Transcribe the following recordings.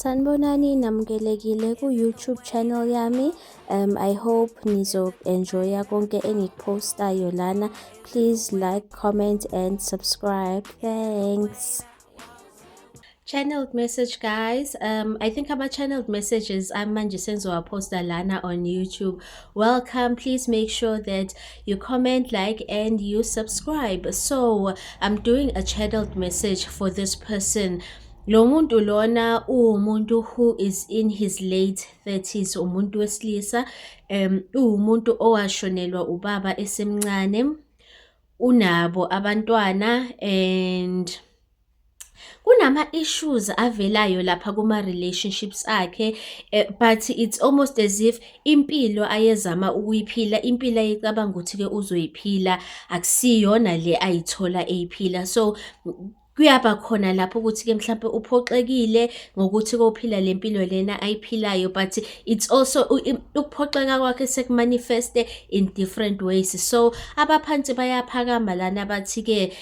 Sanibonani, namukelekile ku-YouTube channel yami. I hope nizo-enjoya konke engikuphostayo lana. Please like, comment and subscribe. Thanks. Channeled message, guys. I think our channeled messages manje sengizowaposta lana on YouTube. Welcome. Please make sure that you comment, like and you subscribe. So I'm doing a channeled message for this person. Lo muntu lona umuntu who is in his late 30s, umuntu wesilisa, umuntu owashonelwa ubaba esemncane, unabo abantwana and kunama issues avelayo lapha kuma relationships akhe, but it's almost as if impilo ayezama ukuyiphila, impilo ayicabanga ukuthi ke uzoyiphila akusiyona le ayithola eyiphila. So kuyaba khona lapho ukuthi ke mhlawumbe uphoxekile ngokuthi kophila lempilo lena ayiphilayo, but it's also ukuphoxeka kwakhe sekumanifeste in different ways. So abaphansi bayaphakama lana bathi ke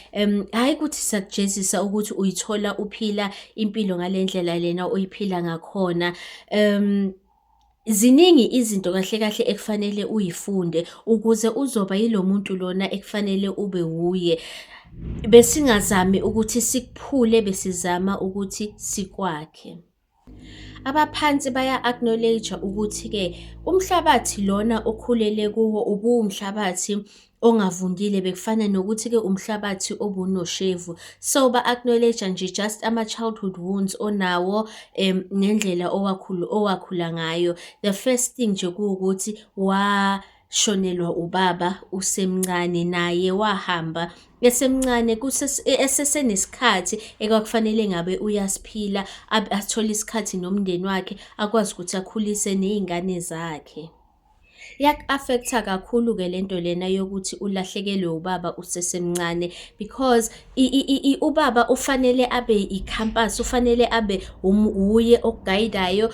hayi ukuthi sakujezisa ukuthi uyithola uphila impilo ngalendlela lena uyiphila ngakhona. Ziningi izinto kahle kahle ekufanele uyifunde ukuze uzoba yilomuntu lona ekufanele ube wuye. Besingazami ukuthi sikuphule, besizama ukuthi sikwakhe. Abaphansi baya-acknowledge ukuthi ke umhlabathi lona okhulele kuwo ubuwumhlabathi ongavundile, bekufana nokuthi ke umhlabathi obunoshevu. So ba-acknowledge nje just ama-childhood wounds onawo nendlela owakhula ngayo. The first thing nje kuwukuthi washonelwa ubaba usemncane, naye wahamba esemncane esesenesikhathi ekwakufanele ngabe uyasiphila, athole isikhathi nomndeni wakhe, akwazi ukuthi akhulise nezingane zakhe. Yak-affecta kakhulu ke lento lena yokuthi ulahlekelwe ubaba usesemncane, because ubaba ufanele abe i-compass, ufanele abe uye okuguidayo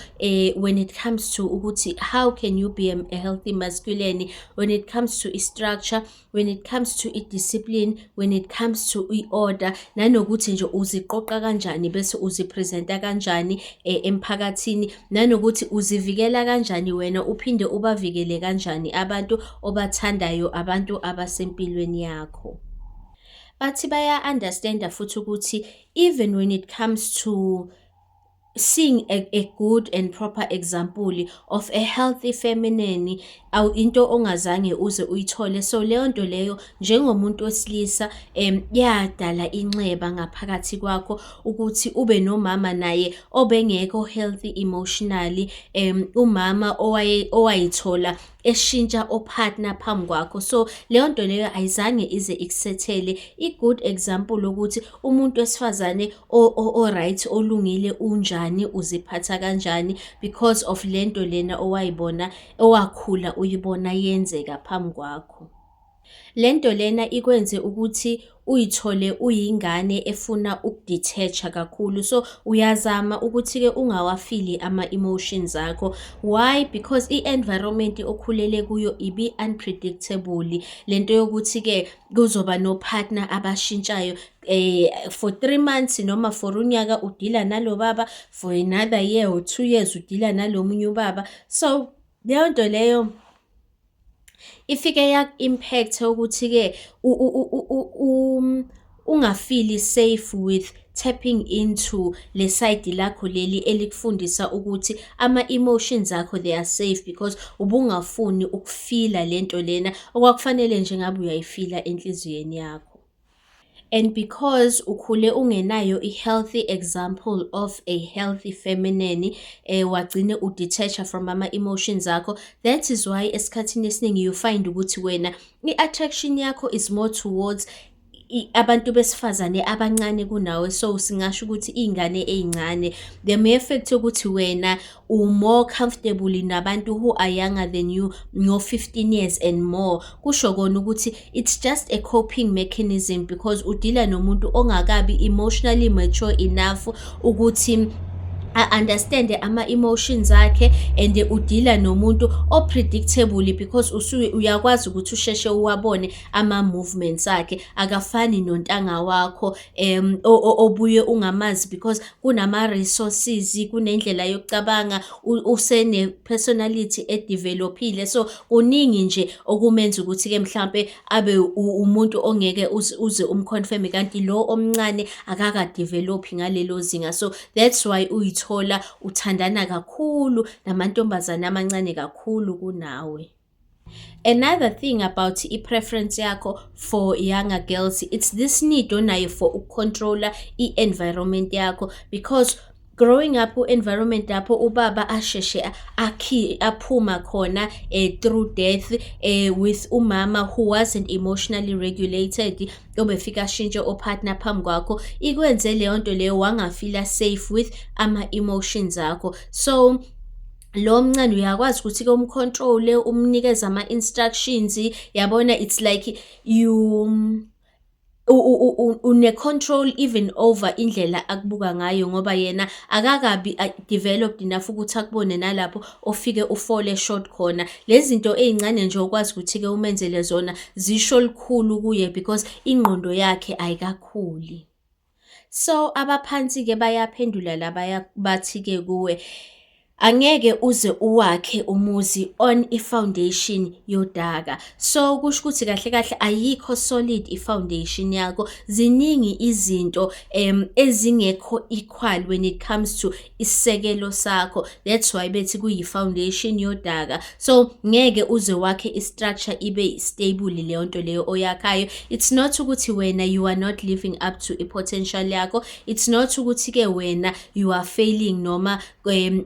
when it comes to ukuthi how can you be a healthy masculine, when it comes to i-structure, when it comes to i-discipline, when it comes to i-order, nanokuthi nje uziqoqa kanjani bese uzipresenta kanjani emphakathini, nanokuthi uzivikela kanjani wena uphinde ubavikele kanjani abantu obathandayo, abantu abasempilweni yakho. Bathi baya-understanda futhi ukuthi even when it comes to seeing a good and proper example of a healthy feminine, into ongazange uze uyithole. So leyo nto leyo njengomuntu wesilisa yadala inxeba ngaphakathi kwakho ukuthi ube nomama naye obengekho healthy emotionally, umama owayithola eshintsha opartner phambi kwakho. So leyo nto leyo ayizange ize ikusethele i-good example ukuthi umuntu wesifazane o-right, olungile unjani, uziphatha kanjani, because of lento lena owayibona, owakhula uyibona yenzeka phambi kwakho. Lento lena ikwenze ukuthi uyithole uyingane efuna ukudetach kakhulu. So uyazama ukuthi ke ungawafili ama-emotions akho. Why? Because i-environment okhulele kuyo ibi unpredictable. Lento yokuthi ke kuzoba no partner abashintshayo for 3 months noma for unyaka udila nalo baba, for another year or 2 years udila nalomunye ubaba. So leyo nto leyo ifike yak-impact ukuthi ke ungafili safe with tapping into le side lakho leli elikufundisa ukuthi ama-emotions akho they are safe, because ubungafuni ukufila lento lena okwakufanele nje ngabe uyayifila enhliziyweni yakho. And because ukhule ungenayo i-healthy example of a healthy feminine, wagcine udetach from ama-emotions akho. That is why esikhathini esiningi you find ukuthi wena i-attraction yakho is more towards abantu besifazane abancane kunawe. So singasho ukuthi ingane ezincane, the mere fact ukuthi wena more comfortable nabantu who are younger than you, no 15 years and more, kusho kona ukuthi it's just a coping mechanism, because udila nomuntu ongakabi emotionally mature enough ukuthi a-understand ama-emotions akhe and udila nomuntu o-predictable because uyakwazi ukuthi usheshe uwabone ama-movements akhe. Akafani nontanga wakho obuye ungamazi because kunama-resources, kunendlela yokucabanga, usene-personality edevelophile. So kuningi nje okumenza ukuthi-ke mhlampe abe umuntu ongeke uze umconfirm, kanti lo omncane akakadevelophi ngalelo zinga. So that's why uyithola uthandana kakhulu namantombazane amancane kakhulu kunawe. Another thing about i-preference yakho for younger girls, it's this need onayo for ukucontrola i-environment yakho, because growing up ku-environment lapho ubaba asheshe aphuma khona through death, with umama who wasn't emotionally regulated, obefika ashintshe opartner phambi kwakho, ikwenze leyo nto leyo wangafila safe with ama-emotions akho. So lo mncane uyakwazi ukuthi-ke umcontrole, umnikeze ama-instructions, yabona, it's like you une-control even over indlela akubuka ngayo, ngoba yena akakabi developed enough ukuthi akubone nalapho ofike ufole short khona. Lezi zinto ey'ncane nje okwazi ukuthi-ke umenzele zona zisho lukhulu kuye because ingqondo yakhe ayikakhuli. So abaphansi-ke bayaphendula la bathi-ke kuwe, angeke uze uwakhe umuzi on i-foundation yodaka. So kusho ukuthi kahle kahle ayikho solid i-foundation yakho. Ziningi izinto ezingekho equal when it comes to isisekelo sakho. That's why bethi kuyi-foundation yodaka. So ngeke uze wakhe i-structure ibe stable leyo nto leyo oyakhayo. It's not ukuthi wena you are not living up to i-potential yakho. It's not ukuthi-ke wena you are failing noma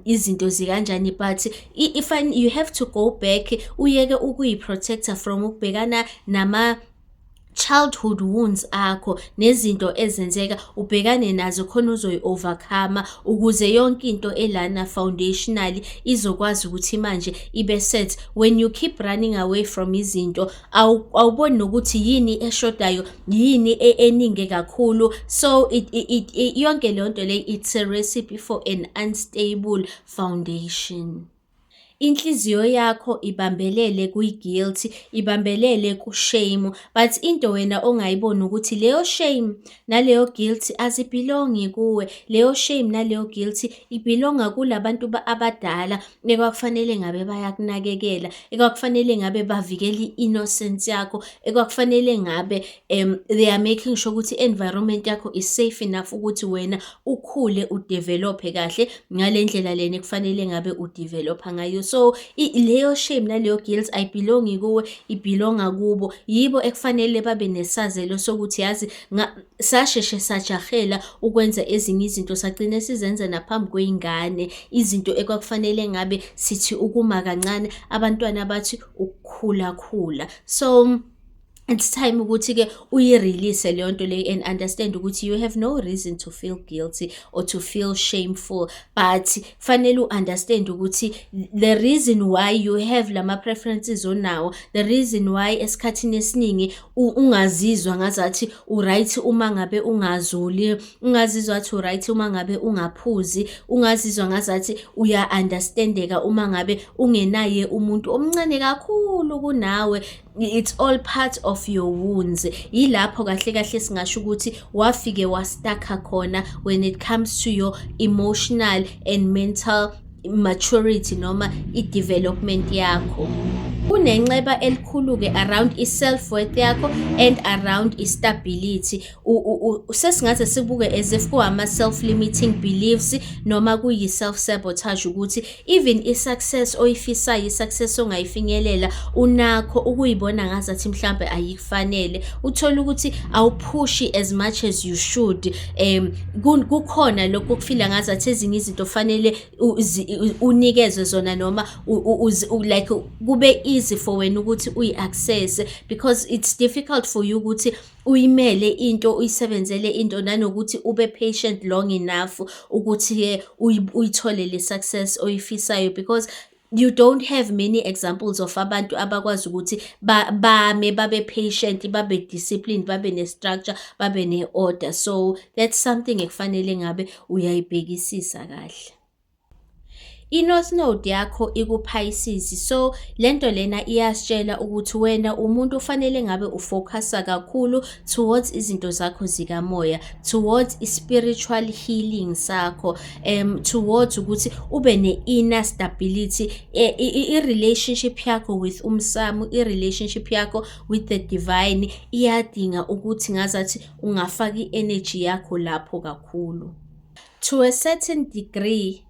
izinto zikanjani, but if you have to go back, uyeke ukuyi-protector from ukubhekana nama childhood wounds akho nezinto ezenzeka, ubhekane nazo khona uzoyi-overcome ukuze yonke into elana foundationally izokwazi ukuthi manje ibe set. When you keep running away from izinto, awuboni nokuthi yini eshodayo, yini eninge kakhulu. So yonke leyo nto leyo, it's a recipe for an unstable foundation. Inhliziyo yakho ibambelele kwi-guilt, ibambelele ku-shame, but into wena ongayiboni ukuthi leyo shame naleyo guilt azibelongi kuwe. Leyo shame naleyo guilt ibelonga kulabantu abadala ekwakufanele ngabe bayakunakekela, ekwakufanele ngabe bavikela i-innocence yakho, ekwakufanele ngabe they are making sure ukuthi environment yakho is safe enough ukuthi wena ukhule udevelophe kahle ngale ndlela lena ekufanele ngabe udevelopha ngayo. So leyo shame naleyo guilt ayibelongi kuwe, ibelonga kubo. Yibo ekufanele babe nesazelo sokuthi yazi sasheshe sajahela ukwenza ezinye izinto, sagcine sizenza naphambi kwey'ngane izinto ekwakufanele ngabe sithi ukuma kancane, abantwana bathi ukukhula. So it's time ukuthi-ke uyi-release leyo nto leyo and understand ukuthi you have no reason to feel guilty or to feel shameful, but fanele u-understand ukuthi the reason why you have lama preferences onawo, the reason why esikhathini esiningi ungazizwa ngazathi u-right uma ngabe ungazuli, ungazizwa athi u-right uma ngabe ungaphuzi, ungazizwa ngazathi uya-understandeka uma ngabe ungenaye umuntu omncane kakhulu kunawe. It's all part of your wounds. Yilapho kahle kahle singasho ukuthi wafike wastaka khona when it comes to your emotional and mental maturity noma i-development yakho. Kunenxeba elikhulu-ke around i-self-worth yakho and around i-stability. Sesingathi sibuke as if kuwama-self-limiting beliefs noma kuyi-self-sabotage ukuthi even i-success oyifisayo, i-success ongayifinyelela, unakho ukuyibona ngazathi mhlambe ayikufanele. Uthola ukuthi awuphushi as much as you should. Kukhona lokho kufila ngazathi ezinye izinto fanele unikezwe zona noma like kube easy for wena ukuthi uyi-access, because it's difficult for you ukuthi uyimele into, uyisebenzele into, nanokuthi ube patient long enough ukuthi uyithole le success oyifisayo, because you don't have many examples of abantu abakwazi ukuthi bame babe patient, babe disciplined, babe ne-structure, babe ne-order. So that's something ekufanele ngabe uyayibhekisisa kahle. I-North Node yakho ikuPhisces, so lento lena iyasitshela ukuthi wena umuntu ufanele ngabe ufocusa kakhulu towards izinto zakho zikamoya, towards i-spiritual healing sakho, towards ukuthi ube ne-inner stability. I-relationship yakho with umsamo, i-relationship yakho with the divine iyadinga ukuthi ngazathi ungafaka i-energy yakho lapho kakhulu. To a certain degree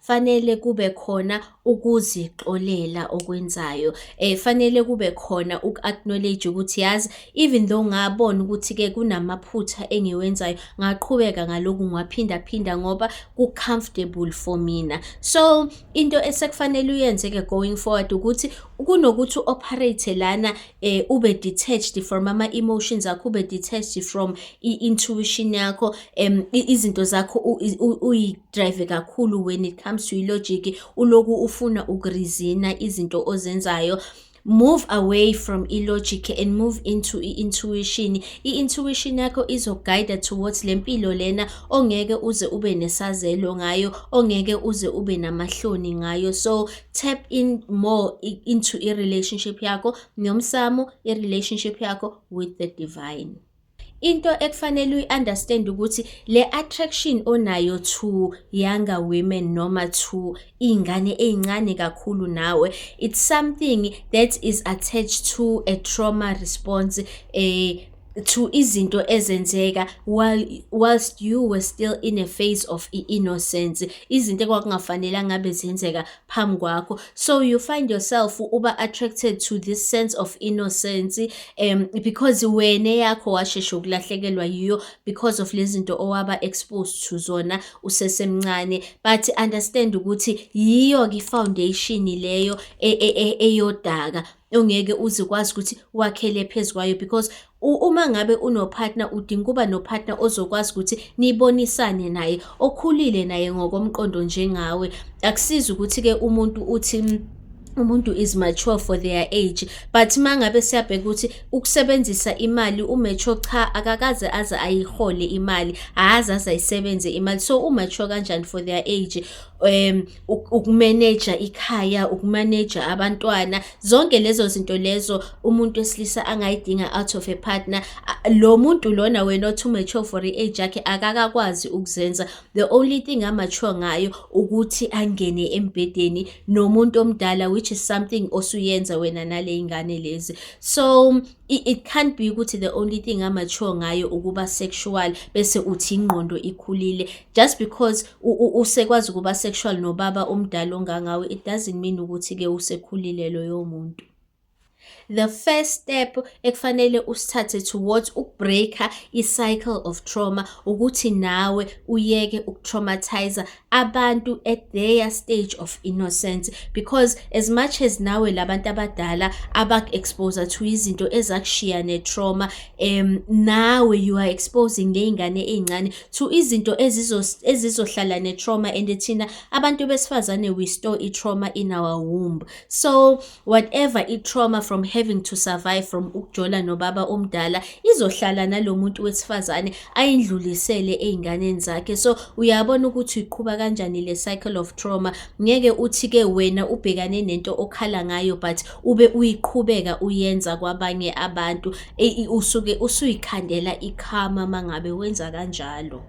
fanele kube khona ukuzixolela okwenzayo. Fanele kube khona uku-acknowledge ukuthi yazi even though ngabona ukuthi-ke kunamaphutha engiwenzayo, ngaqhubeka ngaloku ngiwaphinda ngoba ku-comfortable for mina. So into esekufanele uyenze-ke going forward ukuthi kunokuthi u-operate lana ube detached from ama-emotions akho, ube detached from i-intuition yakho, izinto zakho uyi-drive kakhulu when it comes to logic, uloku ufuna ukurizina izinto ozenzayo. Move away from illogic and move into i-intuition. I-intuition yakho izoguide towards lempilo lena ongeke uze ube nesazelo ngayo, ongeke uze ube namahloni ngayo. So tap in more into i-relationship yakho nomsamo, i-relationship yakho with the divine. Into ekufanele uyi-understand ukuthi le attraction onayo to younger women noma to iy'ngane ey'ncane kakhulu nawe, it's something that is attached to a trauma response, to izinto ezenzeka whilst you were still in a phase of innocence, izinto ekwakungafanele ngabe zenzeka phambi kwakho. So you find yourself uba attracted to this sense of innocence, because wena yakho washesha ukulahlekelwa yiyo because of lezi zinto owaba exposed to zona usesemncane. But understand ukuthi yiyo-ke i-foundation leyo eyodaka ongeke uze kwazi ukuthi wakhele phezu kwayo, because uma ngabe unopartner udinga kuba nopartner ozokwazi ukuthi nibonisane naye, okhulile naye ngokomqondo njengawe. Akusizi ukuthi-ke umuntu uthi umuntu is mature for their age, but mangabe siyabheka ukuthi ukusebenzisa imali umature, cha akakaze aze ayihole imali, aze ayisebenze imali. So umature kanjani for their age? Ukumanage ikhaya, ukumanage abantwana, zonke lezo zinto lezo umuntu wesilisa angayidinga out of a partner. Lo muntu lona wena othi mature for i-age yakhe akakakwazi ukuzenza. The only thing amature ngayo ukuthi angene embedeni nomuntu omdala, which is something osuyenza wena nale ingane lezi. So it can't be ukuthi the only thing amature ngayo ukuba sexual bese uthi ingqondo ikhulile. Just because usekwazi ukuba sexual nobaba omdala ongangawe, it doesn't mean ukuthi-ke usekhulile loyo muntu. The first step ekufanele usithathe towards ukubreaka i-cycle of trauma ukuthi nawe uyeke ukutraumatize abantu at their stage of innocence, because as much as nawe labantu abadala abaku-expose to izinto ezakushiya ne-trauma, nawe you are exposing ley'ngane ey'ncane to izinto ezizohlala ne-trauma. And thina abantu besifazane we store i-trauma in our womb. So whatever i-trauma from having to survive from ukujola nobaba omdala izohlala nalo muntu wesifazane ayindlulisele ey'nganeni zakhe. So uyabona ukuthi uyiqhuba kanjani le cycle of trauma. Ngeke uthi-ke wena ubhekane nento okhala ngayo but ube uyiqhubeka uyenza kwabanye abantu, usuke usuyikhandela ikhama mangabe wenza kanjalo.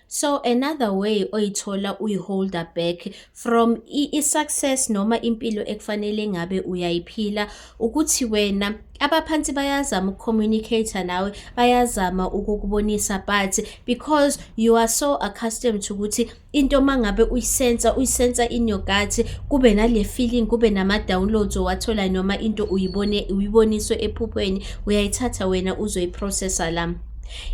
So another way oyithola uyiholda back from i-success noma impilo ekufanele ngabe uyayiphila ukuthi wena abaphansi bayazama ukucommunicate nawe, bayazama ukukubonisa, but because you are so accustomed to ukuthi into mangabe uyisensa in your gut, kube nale feeling, kube nama-downloads owathola noma into uyiboniswe ephuphweni, uyayithatha wena uzoyiprocessa la.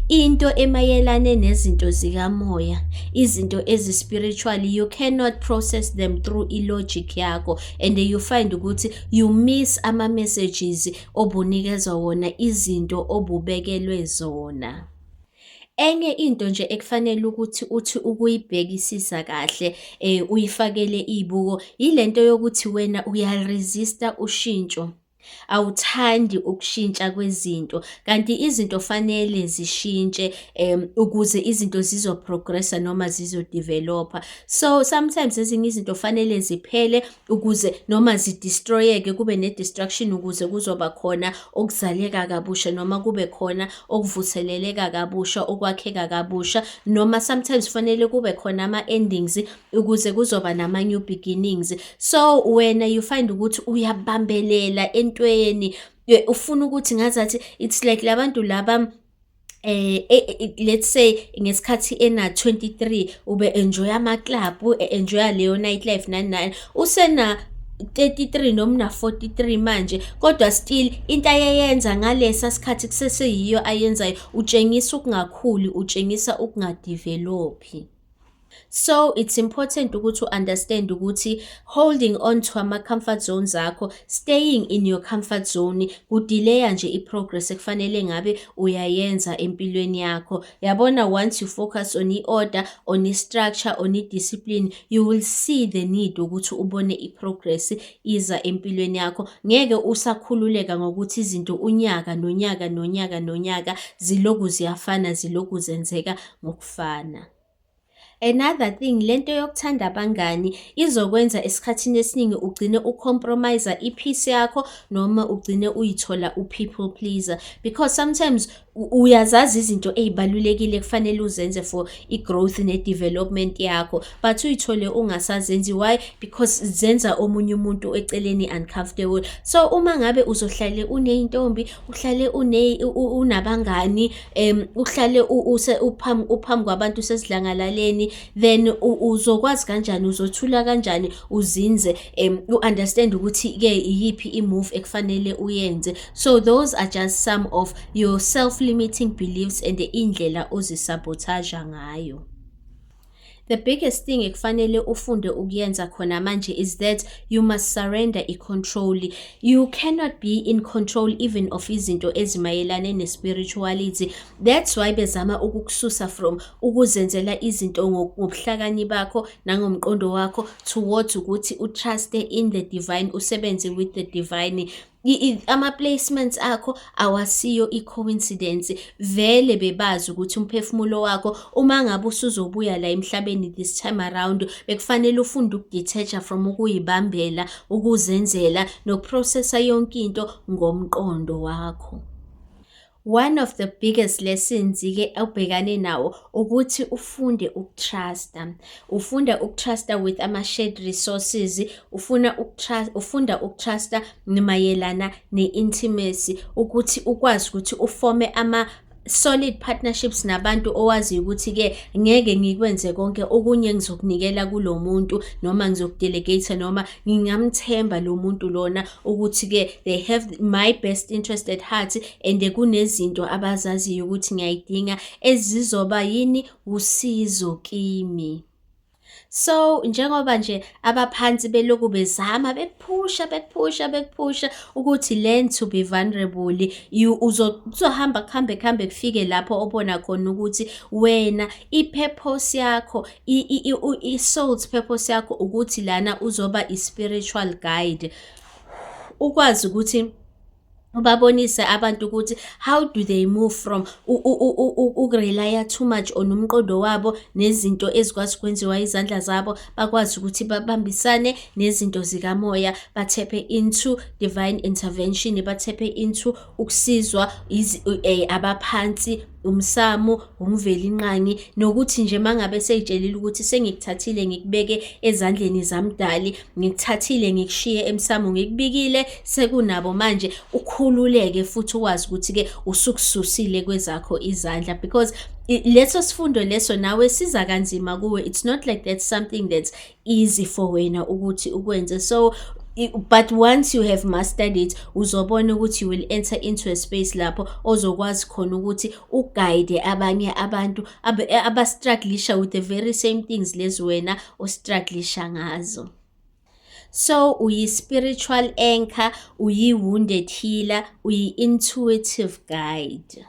Into emayelane nezinto zikamoya, izinto ezi-spiritual, you cannot process them through i-logic yakho, and you find ukuthi you miss ama-messages obunikezwa wona, izinto obubekelwe zona. Enye into nje ekufanele ukuthi uthi ukuyibhekisisa kahle, uyifakele iy'buko, yilento yokuthi wena uyaresista ushintsho. Awuthandi ukushintsha kwezinto, kanti izinto fanele zishintshe ukuze izinto zizo-progress-a noma zizo-develop-a. So sometimes ezinye izinto fanele ziphele ukuze noma zidistroyeke, kube ne-destruction ukuze kuzoba khona okuzaleka kabusha noma kube khona okuvutheleleka kabusha, okwakheka kabusha, noma sometimes fanele kube khona ama-endings ukuze kuzoba nama-new beginnings. So wena you find ukuthi uyabambelela entweni, ufuna ukuthi ngazathi it's like labantu laba let's say ngesikhathi ena-23 ube-enjoy ama-club, enjoy leyo nightlife nani nani, usena 33 noma una-43 manje, kodwa still into ayeyenza ngalesa sikhathi kuseseyiyo ayenzayo, utshengisa ukungakhuli, utshengisa ukungadivelophi. So it's important ukuthi u-understand ukuthi holding on to ama-comfort zones akho, staying in your comfort zone, kudileya nje i-progress ekufanele ngabe uyayenza empilweni yakho. Yabona, once you focus on i-order, on i-structure, on i-discipline, you will see the need ukuthi ubone i-progress iza empilweni yakho. Ngeke usakhululeka ngokuthi izinto unyaka nonyaka nonyaka nonyaka ziloku ziyafana, ziloku zenzeka ngokufana. Another thing, lento yokuthanda abangani izokwenza esikhathini esiningi ugcine ucompromise i-peace yakho noma ugcine uyithola u-people pleaser, because sometimes uyazazi izinto ey'balulekile kufanele uzenze for i-growth ne-development yakho, but uyithole ungasazenzi. Why? Because zenza omunye umuntu eceleni uncomfortable. So uma ngabe uzohlale uneyintombi, uhlale unabangani, uhlale uphambi kwabantu sesidlangalaleni, then uzokwazi kanjani, uzothula kanjani, uzinze, u-understand ukuthi-ke iyiphi i-move ekufanele uyenze. So those are just some of your self-limiting beliefs and indlela ozisabotaja ngayo. The biggest thing ekufanele ufunde ukuyenza khona manje is that you must surrender i-control. You cannot be in control even of izinto ezimayelane ne-spirituality. That's why bezama ukukususa from ukuzenzela izinto ngobuhlakani bakho nangomqondo wakho towards ukuthi utruste in the divine, usebenze with the divine. Ama-placements akho awasiyo i-coincidence. Vele bebazi ukuthi umphefumulo wakho uma ngabe usuzobuya la emhlabeni this time around, bekufanele ufunde ukudetach from ukuyibambela, ukuzenzela nokuprocessa yonke into ngomqondo wakho. One of the biggest lessons-ke ubhekane nawo ukuthi ufunde ukutrusta. Ufunda ukutrusta with ama-shared resources, ufunda ukutrusta mayelana ne-intimacy, ukuthi ukwazi ukuthi ufome solid partnerships nabantu owazi ukuthi-ke ngeke ngikwenze konke, okunye ngizokunikela kulo muntu noma ngizokudelegate noma ngingamthemba lo muntu lona ukuthi-ke they have my best interest at heart, and kunezinto abazaziyo ukuthi ngiyayidinga ezizoba yini usizo kimi. So njengoba nje abaphansi beloku bezama bekuphusha ukuthi learn to be vulnerable, uzohamba kuhambe kufike lapho obona khona ukuthi wena i-purpose yakho, i-soul's purpose yakho ukuthi lana uzoba i-spiritual guide. Ukwazi ukuthi ubabonise abantu ukuthi how do they move from ukurelya too much on umqondo wabo nezinto ezikwazi kwenziwa izandla zabo, bakwazi ukuthi babambisane nezinto zikamoya, bathephe into divine intervention, bathephe into ukusizwa abaphansi, umsamo, umvelinqangi, nokuthi nje mangabe seyitshelile ukuthi sengikuthathile ngikubeke ezandleni zamdali, ngikuthathile ngikushiye emsamo, ngikubikile, sekunabo manje, ukhululeke futhi ukwazi ukuthi-ke usukususile kwezakho izandla, because leso sifundo leso nawe siza kanzima kuwe. It's not like that's something that's easy for wena ukuthi ukwenze. So but once you have mastered it, uzobona ukuthi you will enter into a space lapho ozokwazi khona ukuthi uguide abanye abantu abastrugglisha with the very same things lezi wena ostrugglisha ngazo. So uyi-spiritual anchor, uyi-wounded healer, uyi-intuitive guide.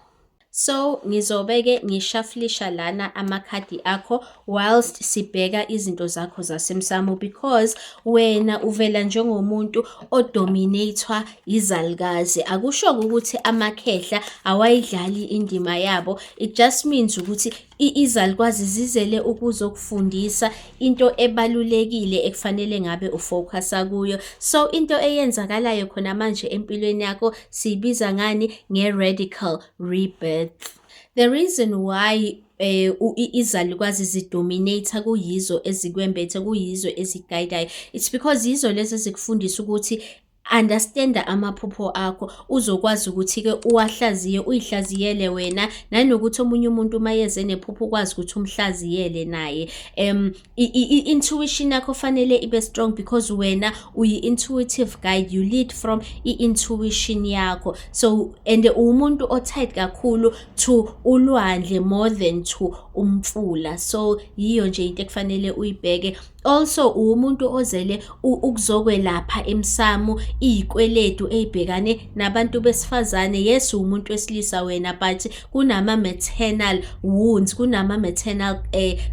So ngizobeke ngishaflisha lana amakhadi akho whilst sibheka izinto zakho zasemsamo, because wena uvela njengomuntu odominator izalukazi. Akusho ukuthi amakhehla awayidlali indima yabo. It just means ukuthi izalukwazi zizele ukuzokufundisa into ebalulekile ekufanele ngabe ufocusa kuyo. So into eyenzakalayo khona manje empilweni yakho siyibiza ngani? Nge-radical rebirth. The reason why izalukazi zidominate kuyizo ezikwembethe, kuyizo eziguidayo, it's because yizo lezi ezikufundisa ukuthi understanda amaphupho akho, uzokwazi ukuthi-ke uwahlaziye, uyihlaziyele wena, nanokuthi omunye umuntu uma yeze nephupho ukwazi ukuthi umhlaziyele naye. I-intuition yakho fanele ibe strong because wena uyi-intuitive guide, you lead from i-intuition yakho. So and umuntu o-tight kakhulu to ulwandle more than to umfula. So yiyo nje into ekufanele uyibheke. Also umuntu ozele ukuzokwelapha emsamo, iyikweletu eyibhekane nabantu besifazane. Yes, umuntu wesilisa wena, but kunama maternal wounds, kunama maternal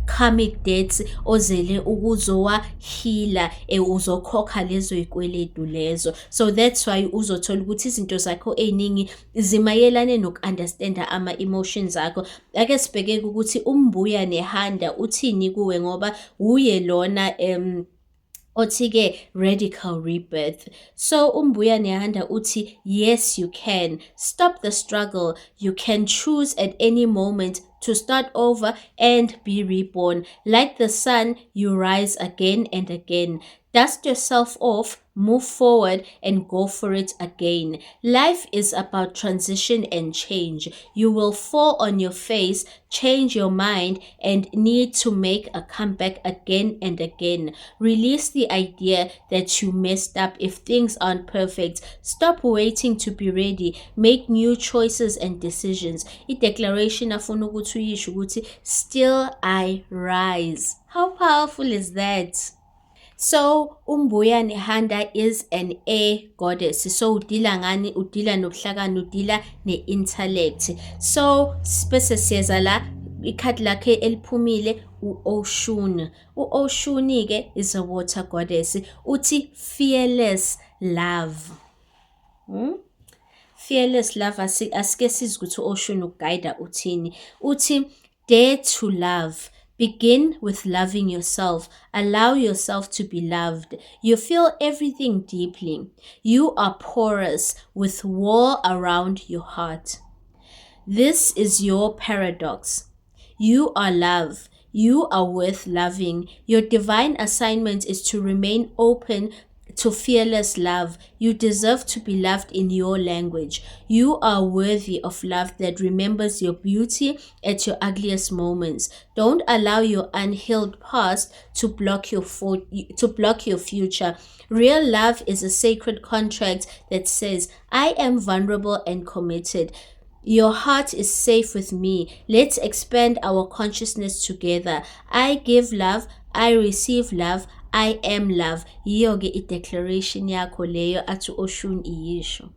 karmic debts ozele ukuzowa healer, uzokhokha lezo yikweletu lezo. So that's why uzothola ukuthi izinto zakho eziningi zimayelane noku-understanda ama-emotions akho. Ake sibheke ukuthi uMbuya neHanda uthini kuwe, ngoba uye lona othi-ke radical rebirth. So uMbuya neHanda uthi, yes you can stop the struggle, you can choose at any moment to start over and be reborn. Like the sun, you rise again and again. Dust yourself off, move forward, and go for it again. Life is about transition and change. You will fall on your face, change your mind, and need to make a comeback again and again. Release the idea that you messed up if things aren't perfect. Stop waiting to be ready. Make new choices and decisions. I-declaration afuna ukuthi uyisho ukuthi, still I rise. How powerful is that? So uMbuya neHanda is an air goddess. So udila ngani? Udila nobuhlakani, udila ne-intellect. So bese siyeza la ikhadi lakhe eliphumile u-Oshun. U-Oshun-ke is a water goddess. Uthi fearless love. Fearless love, asike sizwe ukuthi u-Oshun ukuguide uthini. Uthi dare to love. Begin with loving yourself. Allow yourself to be loved. You feel everything deeply. You are porous with wall around your heart. This is your paradox. You are love. You are worth loving. Your divine assignment is to remain open to fearless love. You deserve to be loved in your language. You are worthy of love that remembers your beauty at your ugliest moments. Don't allow your unhealed past to block your future. Real love is a sacred contract that says, I am vulnerable and committed. Your heart is safe with me. Let's expand our consciousness together. I give love. I receive love. I am love. Yiyo-ke i-declaration yakho leyo athi Oshun iyisho.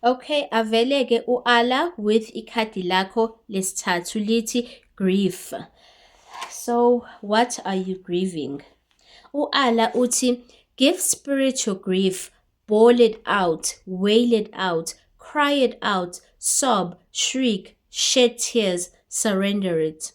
Okay, aveleke u-Allah with ikhadi lakho lesithathu lithi grief. So what are you grieving? U-Allah uthi, give spirit your grief, bawl it out, wail it out, cry it out, sob, shriek, shed tears, surrender it.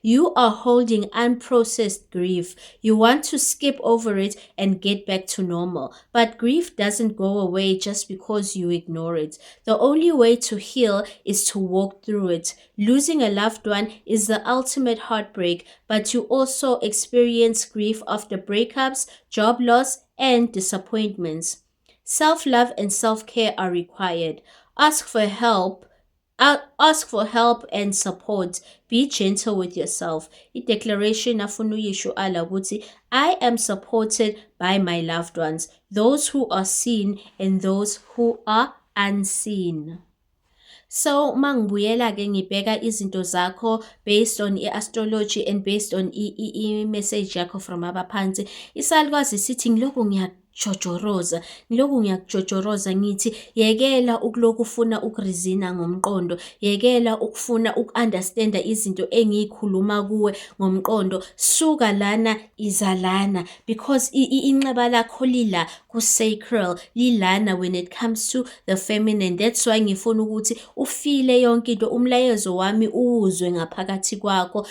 You are holding unprocessed grief. You want to skip over it and get back to normal. But grief doesn't go away just because you ignore it. The only way to heal is to walk through it. Losing a loved one is the ultimate heartbreak, but you also experience grief after breakups, job loss, and disappointments. Self-love and self-care are required. Ask for help and support. Be gentle with yourself. I-declaration afuna uyisho Allah ukuthi, I am supported by my loved ones, those who are seen and those who are unseen. So mangibuyela-ke ngibheka izinto zakho based on i-astrology and based on i-message yakho from abaphansi. Isalukazi sithi ngilokhu ngiyakujojoroza. Ngilokhu ngiyakujojoroza ngithi yekela ukulokhu ufuna ukurizina ngomqondo, yekela ukufuna uku-understand-a izinto engiyikhuluma kuwe ngomqondo. Suka lana iza lana, because inxeba lakho lila ku-sacral, lilana when it comes to the feminine. That's why ngifuna ukuthi ufile yonke into, umlayezo wami uwuzwe ngaphakathi kwakho,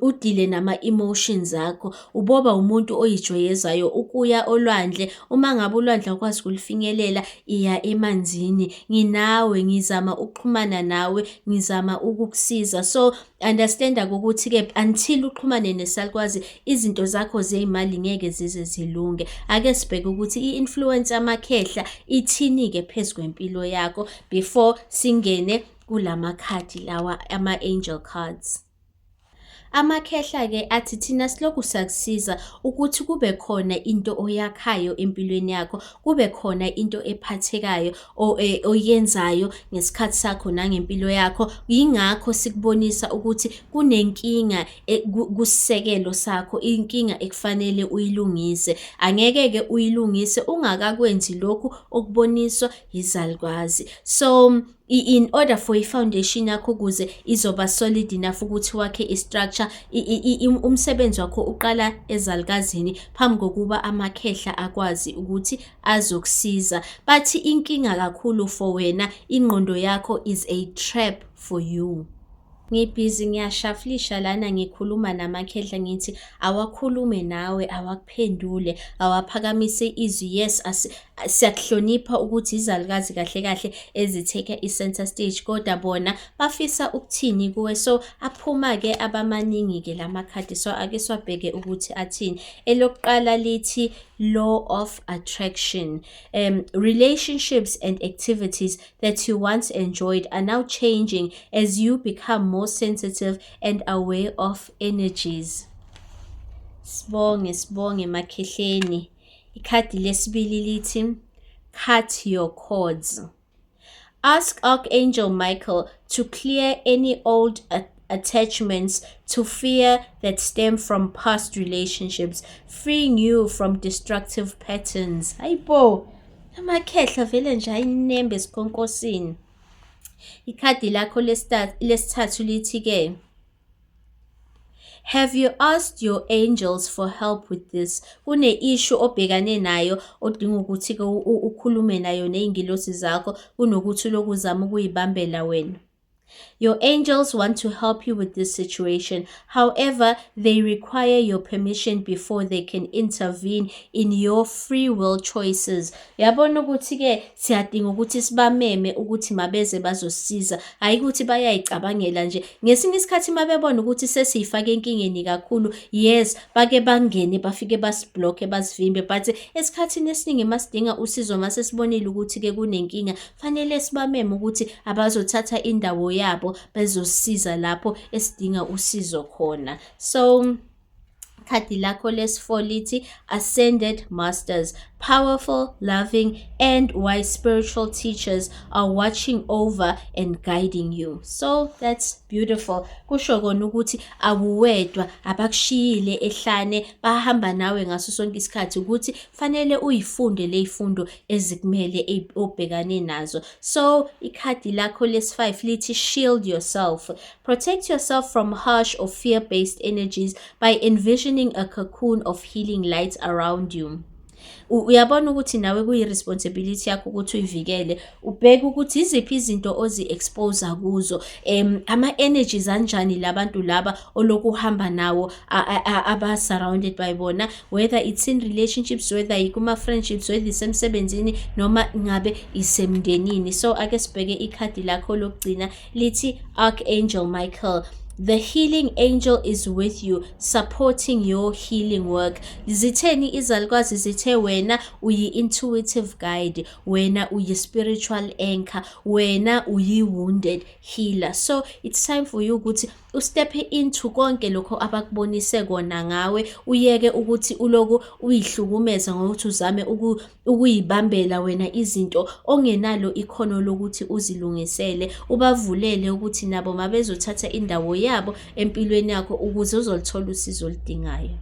udile nama-emotions akho. Uboba umuntu oyijweyezayo ukuya olwandle. Uma ngabe ulwandle akwazi ukulifinyelela, iya emanzini. Nginawe, ngizama ukuxhumana nawe, ngizama ukukusiza. So understand-a ukuthi-ke until uxhumane nesalukwazi, izinto zakho zey'mali ngeke zize zilunge. Ake sibheke ukuthi i-influence yamakhehla ithini-ke phezu kwempilo yakho before singene kulamakhadi lawa ama-angel cards. Amakhehla-ke athi thina silokhu siyakusiza ukuthi kube khona into oyakhayo empilweni yakho, kube khona into ephathekayo oyenzayo ngesikhathi sakho nangempilo yakho. Yingakho sikubonisa ukuthi kunenkinga kusisekelo sakho, inkinga ekufanele uyilungise. Angeke-ke uyilungise ungakakwenzi lokhu okuboniswa yizalukwazi. So in order for i-foundation yakho ukuze izoba solid enough ukuthi wakhe i-structure, umsebenzi wakho uqala ezalukazini phambi kokuba amakhehla akwazi ukuthi azokusiza. Bathi inkinga kakhulu for wena, ingqondo yakho is a trap for you. Ngibhizi ngiyashaflisha lana ngikhuluma namakhehla ngithi awakhulume nawe, awakuphendule, awaphakamise izwi. Yes, siyakuhlonipha ukuthi izalukazi kahle kahle eziteka i-center stage, kodwa bona bafisa ukuthini kuwe. So aphuma-ke abamaningi-ke lamakhadi, so ake siwabheke ukuthi athini. Elokuqala lithi law of attraction. Relationships and activities that you once enjoyed are now changing as you become more sensitive and aware of energies. Sibonge makhehleni. Ikhadi lesibili lithi cut your cords. Ask Archangel Michael to clear any old attachments to fear that stem from past relationships, freeing you from destructive patterns. Hayibo, amakhehla vele nje ayinembe esikhonkosini. Ikhadi lakho lesithathu lithi-ke, have you asked your angels for help with this? Kune-issue obhekane nayo odinga ukuthi-ke ukhulume nayo ney'ngilosi zakho kunokuthi ulokhu uzama ukuyibambela wena. Your angels want to help you with this situation. However, they require your permission before they can intervene in your free will choices. Yabona ukuthi-ke siyadinga ukuthi sibameme ukuthi mabeze bazosisiza, hayi ukuthi bayayicabangela nje. Ngesinye isikhathi mabebona ukuthi sesiyifake enkingeni kakhulu, yes, bake bangene bafike basibloke basivimbe, but esikhathini esiningi masidinga usizo, mase sibonile ukuthi-ke kunenkinga, fanele sibameme ukuthi abazothatha indawo yabo bezosiza lapho esidinga usizo khona. So khadi lakho lesi-4 lithi ascended masters, powerful, loving, and wise spiritual teachers are watching over and guiding you. So that's beautiful. Kusho kona ukuthi awuwedwa, abakushiyile ehlane, bahamba nawe ngaso sonke isikhathi, ukuthi fanele uyifunde lezifundo ezikumele obhekane nazo. So ikhadi lakho lesi-5 lithi shield yourself. Protect yourself from harsh or fear-based energies by envisioning a cocoon of healing light around you. Uyabona ukuthi nawe kuyi-responsibility yakho ukuthi uyivikele, ubheke ukuthi iziphi izinto ozi-expose kuzo, ama-energies anjani labantu laba oloku uhamba nawo aba-surrounded by bona, whether it's in relationships, whether ikuma-friendships, whether isemsebenzini noma ngabe isemndenini. So ake sibheke ikhadi lakho lokugcina lithi Archangel Michael. The healing angel is with you, supporting your healing work. Zitheni izalukwazi zithe wena uyi-intuitive guide, wena uyi-spiritual anchor, wena uyi-wounded healer. So it's time for you ukuthi ustepe into konke lokho abakubonise kona ngawe, uyeke ukuthi uloku uyihlukumeza ngokuthi uzame ukuyibambela wena izinto ongenalo ikhono lokuthi uzilungisele. Ubavulele ukuthi nabo mabezothatha indawo yabo empilweni yakho ukuze uzolithola usizo oludingayo.